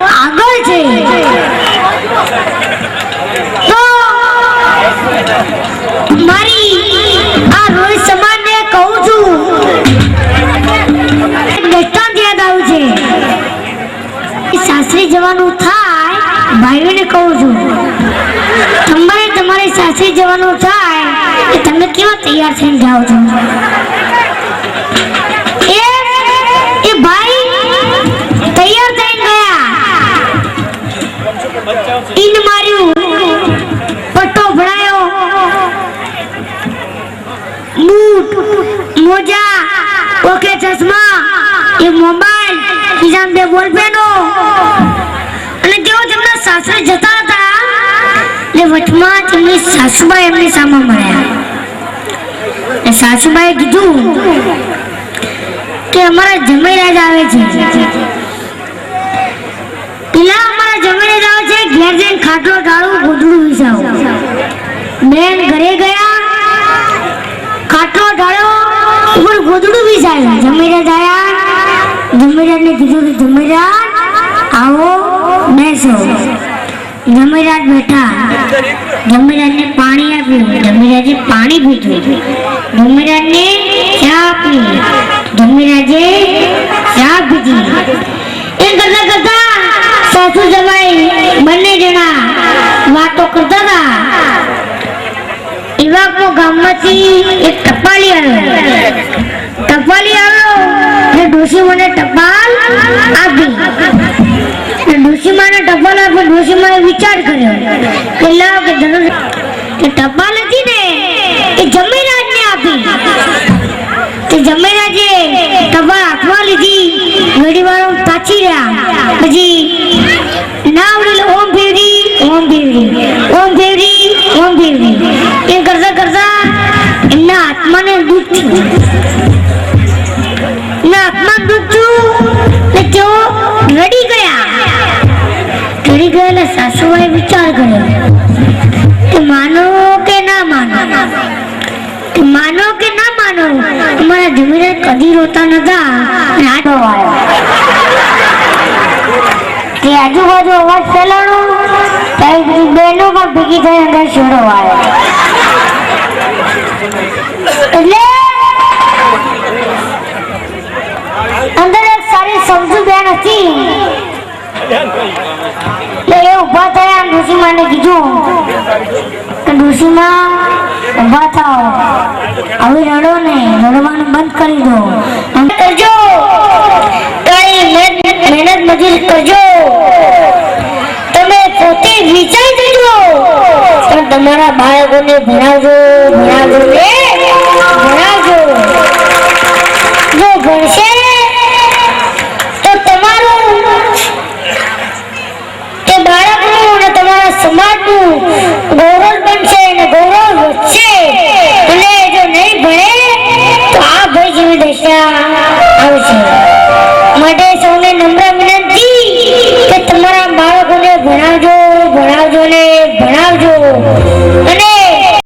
આગળ છે તો મારી આ રોહિત સમાજને કહું છું, દ્રષ્ટાંત યાદ આવ્યું છે, સાસરી જવાનું થાય ભાઈઓને કહું છું, તમારે સાસરી જવાનું થાય તમે કેવા તૈયાર થઈને જાઓ છો? એ ભાઈ તૈયાર થઈને ગયા, ઈન માર્યું, પટ્ટો ભરાયો, બૂટ, મોજા, ઓકે ચશ્મા, એ મોબાઈલ, ખિસ્સામાં બે બોલપેનો, અને જેવો તેમના સાસરે જતા હતા એટલે વચમાં તેમની સાસુબાઈ એમની સામે મળ્યા. સાસુબાઈએ કીધું કે અમારા જમાઈરાજ આવે છે, પેલા અમારા જમાઈરાજ આવે છે, ઘેર જઈને ખાટલો ઢાળું, ગોદડું વિછાવો. બેન ઘરે ગયા, ખાટલો ઢાળ્યો, ઉપર ગોદડું વિછાવ્યું. જમાઈરાજ આવ્યા, જમાઈરાજને કીધું કે જમાઈરાજ આવો બેસો. જમાઈરાજ બેઠા, જમાઈરાજને પાણી આપ્યું, જમાઈરાજે પાણી પીધું, જમાઈરાજને ચા આપી, જમાઈરાજે ચા પીધી. એ કરતા કરતા સાસુ જમાઈ બંને જણા વાતો કરતા હતા. એવા ગામમાંથી એક ટપાલી આવ્યો ને ડોશી મને ટપાલ આપી. ડોશીમાને ટપાલ આપી, ડોશીમાએ વિચાર કર્યો કે લાવ કે ટપાલ હતી ને એ જમાઈરાજને આપી. તે જમાઈરાજે ટપાલ હાથમાં લીધી, ઘડી વાર પાછી રહ્યા, પછી ના આવડે ઓમ ફેરવી, ઓમ ફેરવી, ઓમ ફેરવી, ઓમ ફેરવી. એ કરતા કરતા એમના આત્માને દુઃખ થયું, એમના આત્મા દુઃખ થયું ને તેઓ રડી ગયા. રડી ગયા એટલે સાસુબાએ વિચાર કર્યો કે માનો કે ના માનો, માનો કે ના માનો, અમારા જમીને કદી રોતા નતા. તે આજુબાજુ અવાજ ફેલાણો, ત્યારે બહેનો પણ ભેગી થઈ અંદર શેડો આવ્યો. એટલે અંદર એક સારી સમજુ બેન હતી, એ ઉભા થયા. ડોશીમાને કીધું કે ડોશીમા ઉભા થાઓ, હવે રડો ને, રડવાનું બંધ કરી દો, કરજો, મહેનત મજૂરી કરજો, તમે પોતે વિચારી દેજો, પણ તમારા બાળકોને ભણાવજો ને